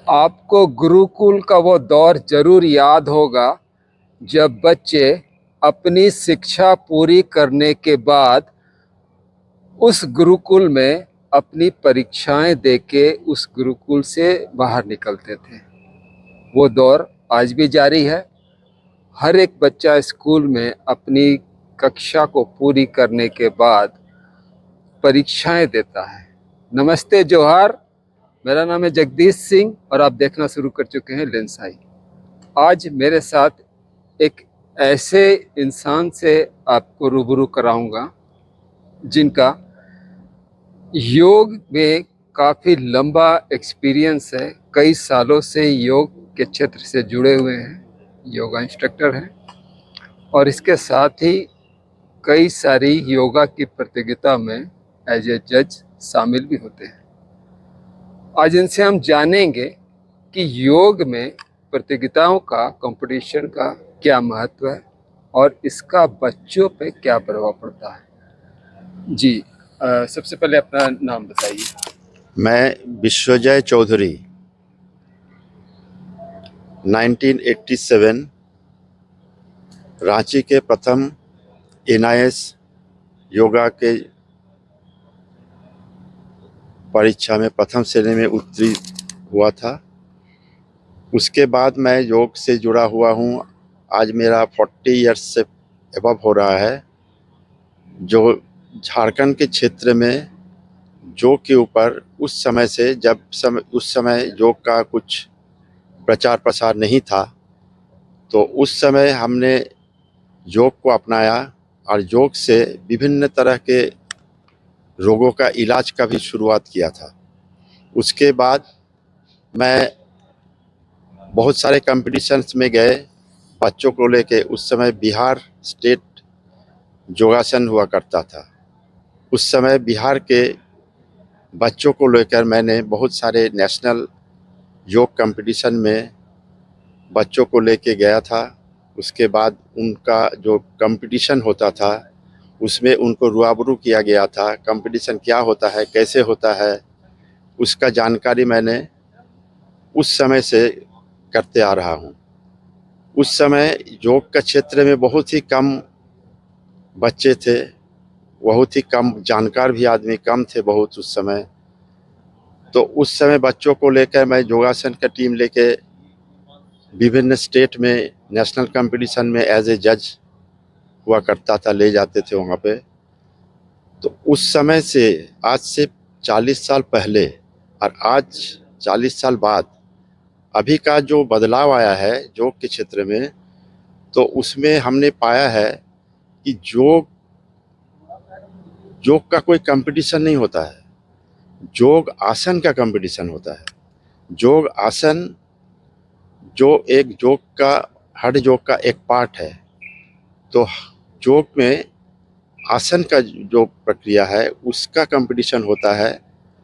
आपको गुरुकुल का वो दौर जरूर याद होगा जब बच्चे अपनी शिक्षा पूरी करने के बाद उस गुरुकुल में अपनी परीक्षाएं देके उस गुरुकुल से बाहर निकलते थे। वो दौर आज भी जारी है। हर एक बच्चा स्कूल में अपनी कक्षा को पूरी करने के बाद परीक्षाएं देता है। नमस्ते, जोहार। मेरा नाम है जगदीश सिंह और आप देखना शुरू कर चुके हैं लेंसाई। आज मेरे साथ एक ऐसे इंसान से आपको रूबरू कराऊंगा जिनका योग में काफ़ी लंबा एक्सपीरियंस है। कई सालों से योग के क्षेत्र से जुड़े हुए हैं, योगा इंस्ट्रक्टर हैं और इसके साथ ही कई सारी योगा की प्रतियोगिता में एज ए जज शामिल भी होते हैं। आज इनसे हम जानेंगे कि योग में प्रतियोगिताओं का, कंपटीशन का क्या महत्व है और इसका बच्चों पे क्या प्रभाव पड़ता है। जी, सबसे पहले अपना नाम बताइए। मैं विश्वजय चौधरी 1987 रांची के प्रथम NIS योगा के परीक्षा में प्रथम श्रेणी में उत्तीर्ण हुआ था। उसके बाद मैं योग से जुड़ा हुआ हूँ। आज मेरा 40 इयर्स से एबव हो रहा है। जो झारखंड के क्षेत्र में योग के ऊपर उस समय से उस समय योग का कुछ प्रचार प्रसार नहीं था, तो उस समय हमने योग को अपनाया और योग से विभिन्न तरह के रोगों का इलाज का भी शुरुआत किया था। उसके बाद मैं बहुत सारे कंपटीशंस में गए बच्चों को लेके। उस समय बिहार स्टेट योगासन हुआ करता था। उस समय बिहार के बच्चों को लेकर मैंने बहुत सारे नेशनल योग कंपटीशन में बच्चों को लेके गया था। उसके बाद उनका जो कंपटीशन होता था उसमें उनको रूबरू किया गया था। कंपटीशन क्या होता है, कैसे होता है, उसका जानकारी मैंने उस समय से करते आ रहा हूँ। उस समय योग के क्षेत्र में बहुत ही कम बच्चे थे, बहुत ही कम जानकार भी आदमी कम थे बहुत उस समय। तो उस समय बच्चों को लेकर मैं योगासन का टीम लेके विभिन्न स्टेट में नेशनल कंपटीशन में एज ए जज हुआ करता था, ले जाते थे वहाँ पे। तो उस समय से आज से 40 साल पहले और आज 40 साल बाद अभी का जो बदलाव आया है योग के क्षेत्र में, तो उसमें हमने पाया है कि योग का कोई कंपटीशन नहीं होता है, योग आसन का कंपटीशन होता है। योग आसन जो एक योग का, हर योग का एक पार्ट है। तो योग में आसन का जो प्रक्रिया है उसका कंपटीशन होता है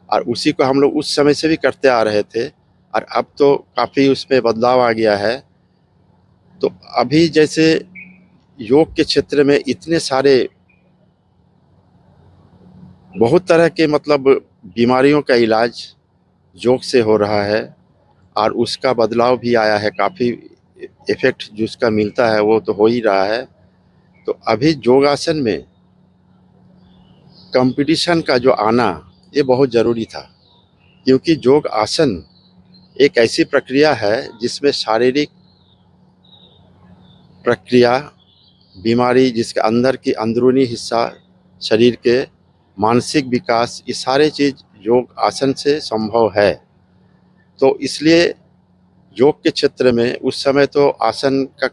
और उसी को हम लोग उस समय से भी करते आ रहे थे और अब तो काफ़ी उसमें बदलाव आ गया है। तो अभी जैसे योग के क्षेत्र में इतने सारे बहुत तरह के मतलब बीमारियों का इलाज योग से हो रहा है और उसका बदलाव भी आया है। काफ़ी इफेक्ट जिसका मिलता है वो तो हो ही रहा है। तो अभी योगासन में कंपटीशन का जो आना ये बहुत ज़रूरी था, क्योंकि योग आसन एक ऐसी प्रक्रिया है जिसमें शारीरिक प्रक्रिया, बीमारी, जिसके अंदर की अंदरूनी हिस्सा शरीर के, मानसिक विकास, ये सारे चीज़ योग आसन से संभव है। तो इसलिए योग के क्षेत्र में उस समय तो आसन का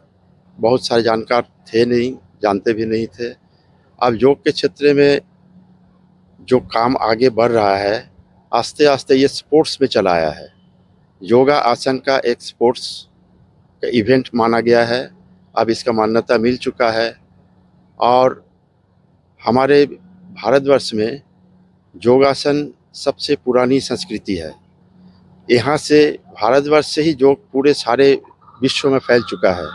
बहुत सारे जानकार थे नहीं, जानते भी नहीं थे। अब योग के क्षेत्र में जो काम आगे बढ़ रहा है, आस्ते आस्ते ये स्पोर्ट्स में चला आया है। योगा आसन का एक स्पोर्ट्स का इवेंट माना गया है। अब इसका मान्यता मिल चुका है और हमारे भारतवर्ष में योगासन सबसे पुरानी संस्कृति है। यहाँ से भारतवर्ष से ही योग पूरे सारे विश्व में फैल चुका है।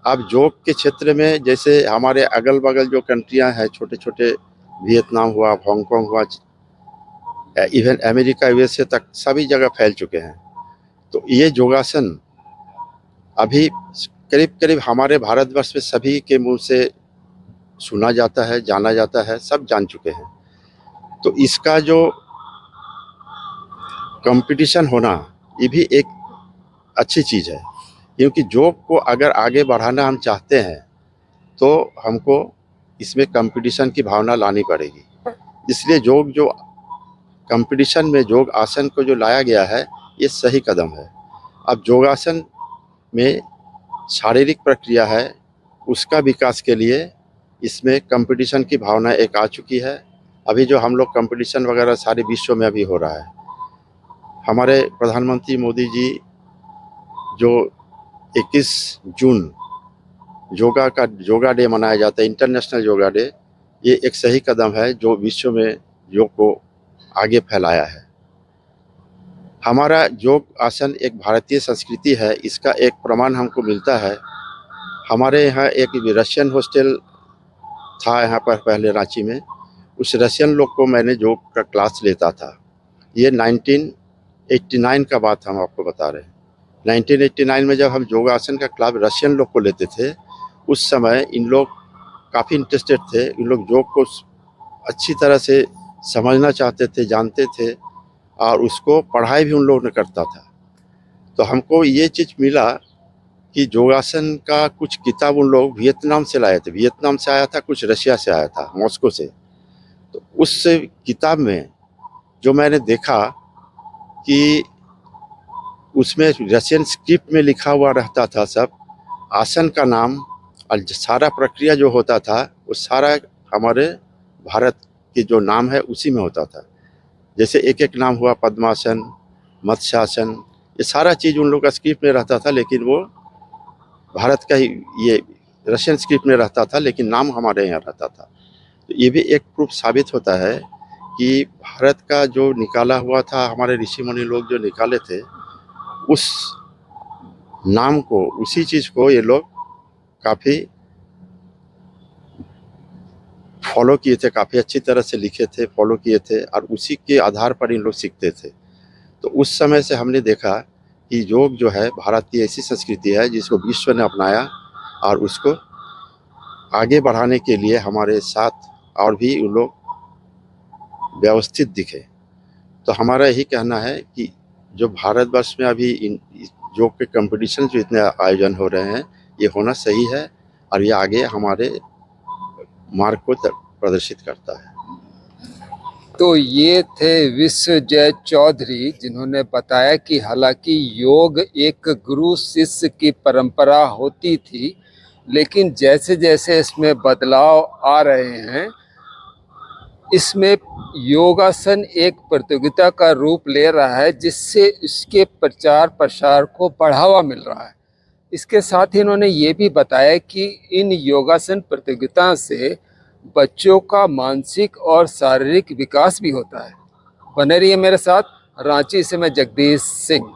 अब योग के क्षेत्र में जैसे हमारे अगल बगल जो कंट्रियाँ हैं, छोटे छोटे, वियतनाम हुआ, हांगकांग हुआ, इवन अमेरिका, USA तक सभी जगह फैल चुके हैं। तो ये योगासन अभी करीब करीब हमारे भारतवर्ष में सभी के मुंह से सुना जाता है, जाना जाता है, सब जान चुके हैं। तो इसका जो कंपटीशन होना ये भी एक अच्छी चीज़ है, क्योंकि योग को अगर आगे बढ़ाना हम चाहते हैं तो हमको इसमें कंपटीशन की भावना लानी पड़ेगी। इसलिए योग जो कंपटीशन में योग आसन को जो लाया गया है ये सही कदम है। अब योगासन में शारीरिक प्रक्रिया है, उसका विकास के लिए इसमें कंपटीशन की भावना एक आ चुकी है। अभी जो हम लोग कंपटीशन वगैरह सारे विश्व में अभी हो रहा है। हमारे प्रधानमंत्री मोदी जी जो 21 जून योगा डे मनाया जाता है, इंटरनेशनल योगा डे, ये एक सही कदम है जो विश्व में योग को आगे फैलाया है। हमारा योग आसन एक भारतीय संस्कृति है, इसका एक प्रमाण हमको मिलता है। हमारे यहाँ एक रशियन हॉस्टल था यहाँ पर पहले रांची में, उस रशियन लोग को मैंने योग का क्लास लेता था। ये 1989 का बात हम आपको बता रहे हैं। 1989 में जब हम योगासन का क्लास रशियन लोग को लेते थे, उस समय इन लोग काफ़ी इंटरेस्टेड थे। इन लोग योग को अच्छी तरह से समझना चाहते थे, जानते थे, और उसको पढ़ाई भी उन लोगों ने करता था। तो हमको ये चीज़ मिला कि योगासन का कुछ किताब उन लोग वियतनाम से लाए थे। वियतनाम से आया था, कुछ रशिया से आया था, मॉस्को से। तो उस किताब में जो मैंने देखा कि उसमें रशियन स्क्रिप्ट में लिखा हुआ रहता था सब आसन का नाम, और सारा प्रक्रिया जो होता था वो सारा हमारे भारत के जो नाम है उसी में होता था। जैसे एक एक नाम हुआ, पद्मासन, मत्स्यासन, ये सारा चीज़ उन लोग का स्क्रिप्ट में रहता था, लेकिन वो भारत का ही ये रशियन स्क्रिप्ट में रहता था, लेकिन नाम हमारे यहाँ रहता था। तो ये भी एक प्रूफ साबित होता है कि भारत का जो निकाला हुआ था, हमारे ऋषि मुनि लोग जो निकाले थे, उस नाम को, उसी चीज़ को ये लोग काफ़ी फॉलो किए थे, काफ़ी अच्छी तरह से लिखे थे, फॉलो किए थे, और उसी के आधार पर इन लोग सीखते थे। तो उस समय से हमने देखा कि योग जो है भारत की ऐसी संस्कृति है जिसको विश्व ने अपनाया, और उसको आगे बढ़ाने के लिए हमारे साथ और भी उन लोग व्यवस्थित दिखे। तो हमारा यही कहना है कि जो भारतवर्ष में अभी इन योग के कंपटीशन जो इतने आयोजन हो रहे हैं, ये होना सही है, और ये आगे हमारे मार्ग को प्रदर्शित करता है। तो ये थे विश्वजय चौधरी, जिन्होंने बताया कि हालांकि योग एक गुरु शिष्य की परंपरा होती थी, लेकिन जैसे जैसे इसमें बदलाव आ रहे हैं, इसमें योगासन एक प्रतियोगिता का रूप ले रहा है, जिससे इसके प्रचार प्रसार को बढ़ावा मिल रहा है। इसके साथ ही इन्होंने ये भी बताया कि इन योगासन प्रतियोगिता से बच्चों का मानसिक और शारीरिक विकास भी होता है। बने रहिए मेरे साथ। रांची से मैं जगदीश सिंह।